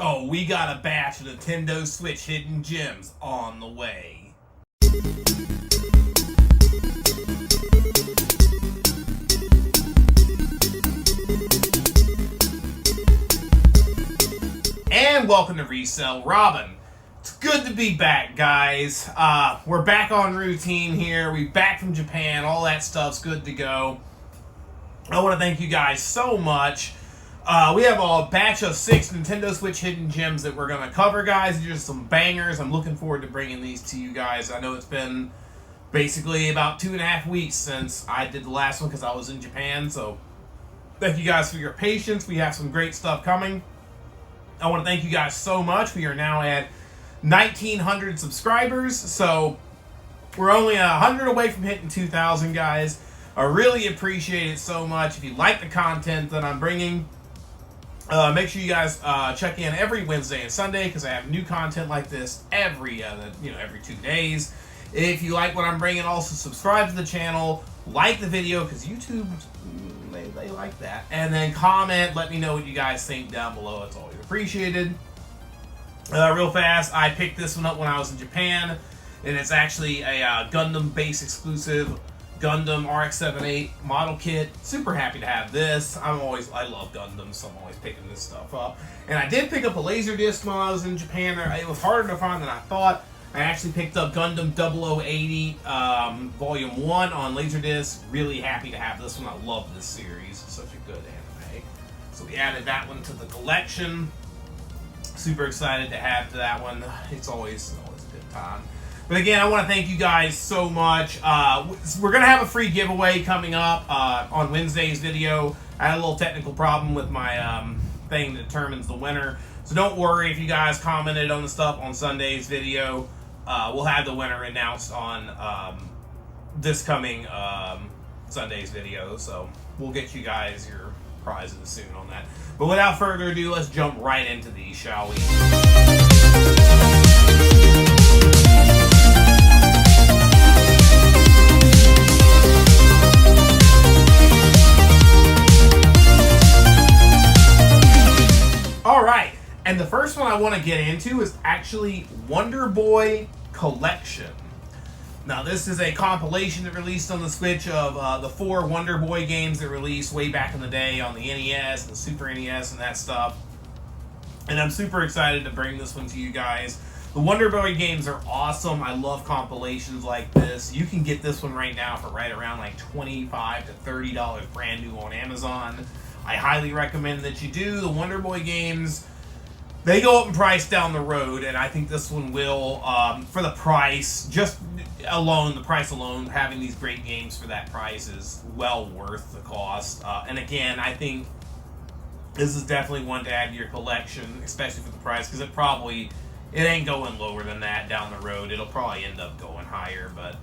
Oh, we got a batch of Nintendo Switch hidden gems on the way. And welcome to Resell Robin. It's good to be back, guys. We're back on routine here. We're back from Japan. All that stuff's good to go. I want to thank you guys so much. We have a batch of 6 Nintendo Switch hidden gems that we're going to cover, guys. These are some bangers. I'm looking forward to bringing these to you guys. I know it's been basically about 2.5 weeks since I did the last one because I was in Japan. So thank you guys for your patience. We have some great stuff coming. I want to thank you guys so much. We are now at 1,900 subscribers. So we're only 100 away from hitting 2,000, guys. I really appreciate it so much. If you like the content that I'm bringing, make sure you guys check in every Wednesday and Sunday because I have new content like this every 2 days. If you like what I'm bringing, also subscribe to the channel, like the video because YouTube they like that, and then comment. Let me know what you guys think down below. It's always appreciated. Real fast, I picked this one up when I was in Japan, and it's actually a Gundam base exclusive. Gundam RX-78 model kit. Super happy to have this. I love Gundam, so I'm always picking this stuff up. And I did pick up a Laserdisc while I was in Japan. It was harder to find than I thought. I actually picked up Gundam 0080 Volume 1 on Laserdisc. Really happy to have this one. I love this series. It's such a good anime. So we added that one to the collection. Super excited to have that one. It's always a good time. But again, I want to thank you guys so much. We're going to have a free giveaway coming up on Wednesday's video. I had a little technical problem with my thing that determines the winner. So don't worry if you guys commented on the stuff on Sunday's video. We'll have the winner announced on this coming Sunday's video. So we'll get you guys your prizes soon on that. But without further ado, let's jump right into these, shall we? Alright, and the first one I want to get into is actually Wonder Boy Collection. Now, this is a compilation that released on the Switch of the 4 Wonder Boy games that released way back in the day on the NES and Super NES and that stuff. And I'm super excited to bring this one to you guys. The Wonder Boy games are awesome. I love compilations like this. You can get this one right now for right around like $25 to $30 brand new on Amazon. I highly recommend that you do. The Wonder Boy games, they go up in price down the road, and I think this one will, for the price, the price alone, having these great games for that price is well worth the cost. And again, I think this is definitely one to add to your collection, especially for the price, because it ain't going lower than that down the road. It'll probably end up going higher, but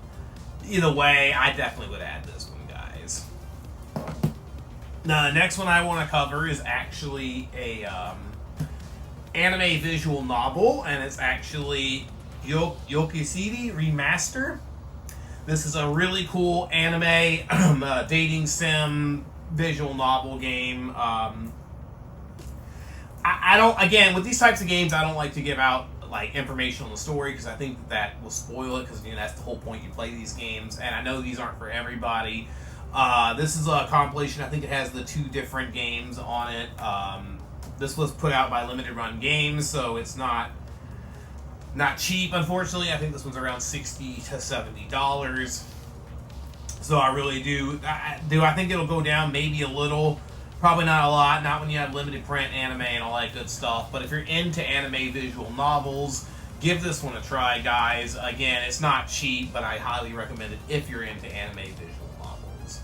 either way, I definitely would add this one, guys. Now, the next one I want to cover is actually a anime visual novel, and it's actually Yumeutsutsu Re-Master. This is a really cool anime dating sim visual novel game. I don't, again, with these types of games, I don't like to give out like information on the story because I think that will spoil it because that's the whole point you play these games, and I know these aren't for everybody. This is a compilation. I think it has the 2 different games on it. This was put out by Limited Run Games, so it's not cheap, unfortunately. I think this one's around $60 to $70. So I really do. I think it'll go down maybe a little. Probably not a lot. Not when you have limited print anime and all that good stuff. But if you're into anime visual novels, give this one a try, guys. Again, it's not cheap, but I highly recommend it if you're into anime visual novels.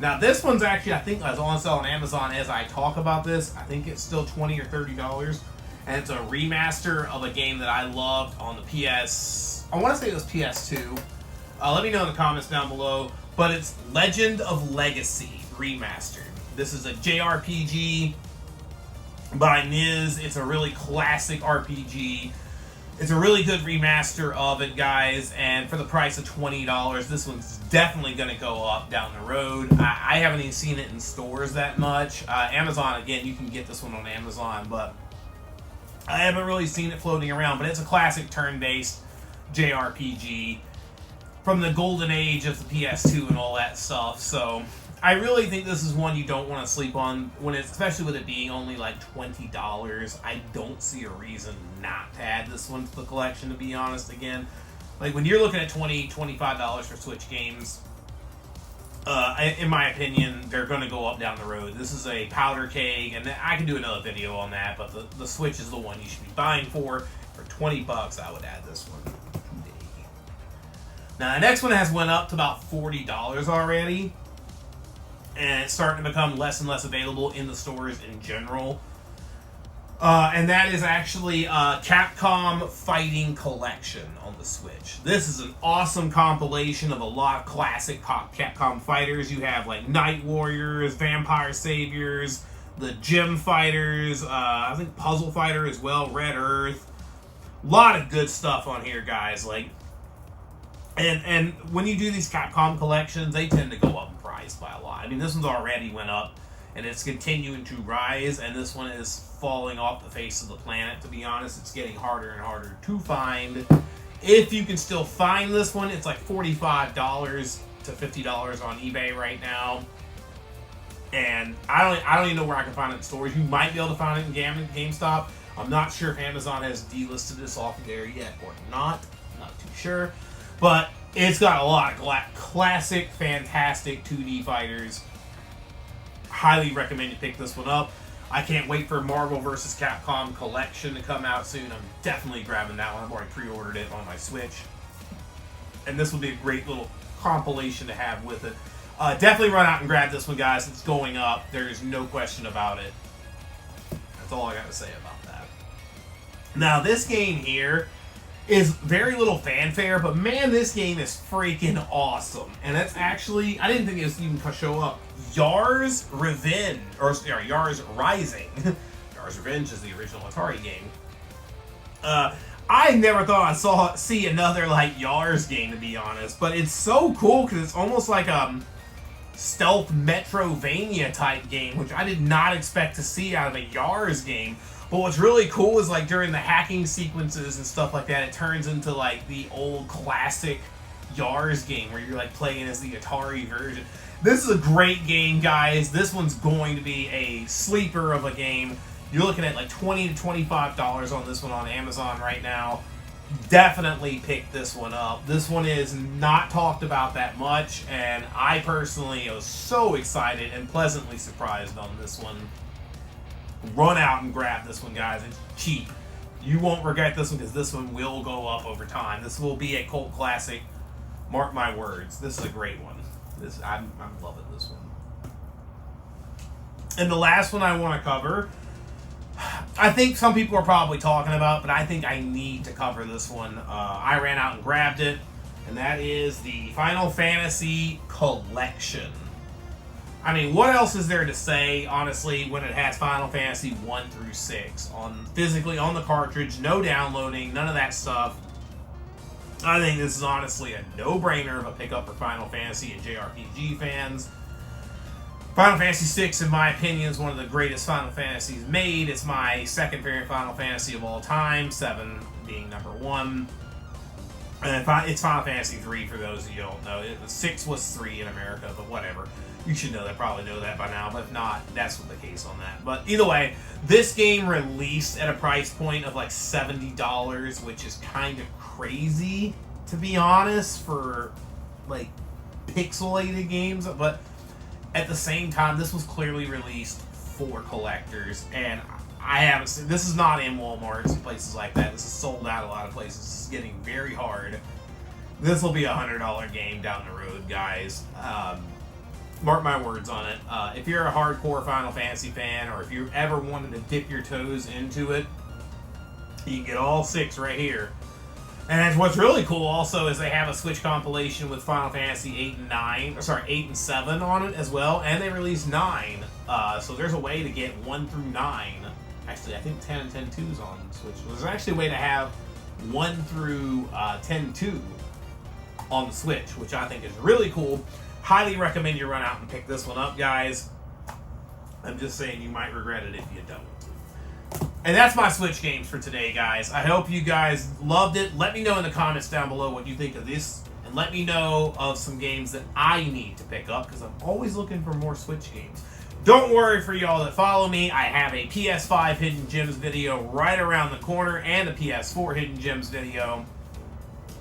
Now, this one's actually, I think, is on sale on Amazon as I talk about this. I think it's still $20 or $30. And it's a remaster of a game that I loved on the PS... I want to say it was PS2. Let me know in the comments down below. But it's Legend of Legacy Remastered. This is a JRPG by Niz. It's a really classic RPG. It's a really good remaster of it, guys, and for the price of $20, this one's definitely going to go up down the road. I haven't even seen it in stores that much. Amazon, again, you can get this one on Amazon, but I haven't really seen it floating around. But it's a classic turn-based JRPG from the golden age of the PS2 and all that stuff, so I really think this is one you don't want to sleep on, when it's, especially with it being only like $20. I don't see a reason not to add this one to the collection, to be honest. Again, like when you're looking at $20, $25 for Switch games, in my opinion, they're going to go up down the road. This is a powder keg, and I can do another video on that, but the Switch is the one you should be buying for. For $20, I would add this one today. Now, the next one has went up to about $40 already, and it's starting to become less and less available in the stores in general. And that is actually Capcom Fighting Collection on the Switch. This is an awesome compilation of a lot of classic Capcom fighters. You have like Night Warriors, Vampire Saviors, the Gym Fighters, I think Puzzle Fighter as well, Red Earth. A lot of good stuff on here, guys. Like, and when you do these Capcom collections, they tend to go up in price by a lot. I mean, this one's already went up, and it's continuing to rise, and this one is falling off the face of the planet, to be honest. It's getting harder and harder to find. If you can still find this one, it's like $45 to $50 on eBay right now. And I don't even know where I can find it in stores. You might be able to find it in GameStop. I'm not sure if Amazon has delisted this off of there yet or not. I'm not too sure. But it's got a lot of classic, fantastic 2D fighters. Highly recommend you pick this one up. I can't wait for Marvel vs. Capcom Collection to come out soon. I'm definitely grabbing that one. I've already pre-ordered it on my Switch. And this will be a great little compilation to have with it. Definitely run out and grab this one, guys. It's going up. There's no question about it. That's all I got to say about that. Now, this game here is very little fanfare, but man, this game is freaking awesome. And that's actually, I didn't think it was even going to show up. Yars Revenge, or Yars Rising. Yars Revenge is the original Atari game. I never thought I'd see another like Yars game, to be honest, but it's so cool because it's almost like a stealth Metrovania type game, which I did not expect to see out of a Yars game. But what's really cool is like during the hacking sequences and stuff like that, it turns into like the old classic Yars game where you're like playing as the Atari version. This is a great game, guys. This one's going to be a sleeper of a game. You're looking at like $20 to $25 on this one on Amazon right now. Definitely pick this one up. This one is not talked about that much, and I personally was so excited and pleasantly surprised on this one. Run out and grab this one, guys. It's cheap. You won't regret this one because this one will go up over time. This will be a cult classic. Mark my words. This is a great one. I'm loving this one. And the last one I want to cover, I think some people are probably talking about, but I think I need to cover this one. I ran out and grabbed it, and that is the Final Fantasy Collection. I mean, what else is there to say, honestly, when it has Final Fantasy 1 through 6 physically on the cartridge, no downloading, none of that stuff. I think this is honestly a no-brainer of a pickup for Final Fantasy and JRPG fans. Final Fantasy VI, in my opinion, is one of the greatest Final Fantasies made. It's my second favorite Final Fantasy of all time, 7 being number 1. And it's Final Fantasy 3 for those of you who don't know. 6 was 3 in America, but whatever. You should know that, probably know that by now, but if not, that's what the case on that. But either way, this game released at a price point of like $70, which is kind of crazy, to be honest, for like pixelated games. But at the same time, this was clearly released for collectors, and I haven't seen, this is not in Walmarts and places like that. This is sold out a lot of places. This is getting very hard. This will be a $100 game down the road, guys. Mark my words on it. If you're a hardcore Final Fantasy fan, or if you ever wanted to dip your toes into it, you can get all 6 right here. And what's really cool also is they have a Switch compilation with Final Fantasy 8 and 7 on it as well, and they released 9. So there's a way to get 1 through 9. Actually, I think 10 and 10-2 is on Switch. There's actually a way to have 1 through 10-2 on the Switch, which I think is really cool. Highly recommend you run out and pick this one up, guys. I'm just saying you might regret it if you don't. And that's my Switch games for today, guys. I hope you guys loved it. Let me know in the comments down below what you think of this. And let me know of some games that I need to pick up, because I'm always looking for more Switch games. Don't worry, for y'all that follow me, I have a PS5 Hidden Gems video right around the corner and a PS4 Hidden Gems video.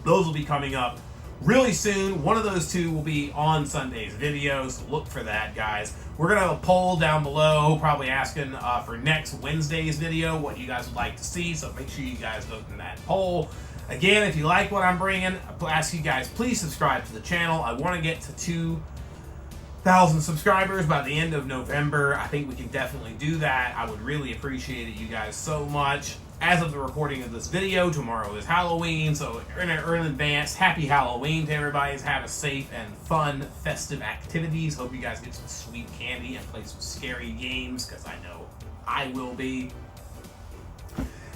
Those will be coming up really soon. One of those two will be on Sunday's video, so look for that, guys. We're going to have a poll down below, probably asking for next Wednesday's video what you guys would like to see, so make sure you guys vote in that poll. Again, if you like what I'm bringing, I ask you guys, please subscribe to the channel. I want to get to 2,000 subscribers by the end of November. I think we can definitely do that. I would really appreciate it, you guys, so much. As of the recording of this video, tomorrow is Halloween, so in advance, happy Halloween to everybody. Have a safe and fun, festive activities. Hope you guys get some sweet candy and play some scary games, because I know I will be.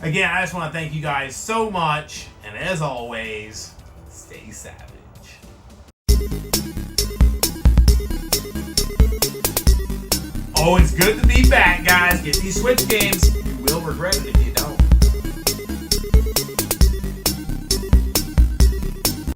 Again, I just want to thank you guys so much, and as always, stay savage. Oh, it's good to be back, guys. Get these Switch games. You will regret it if you don't.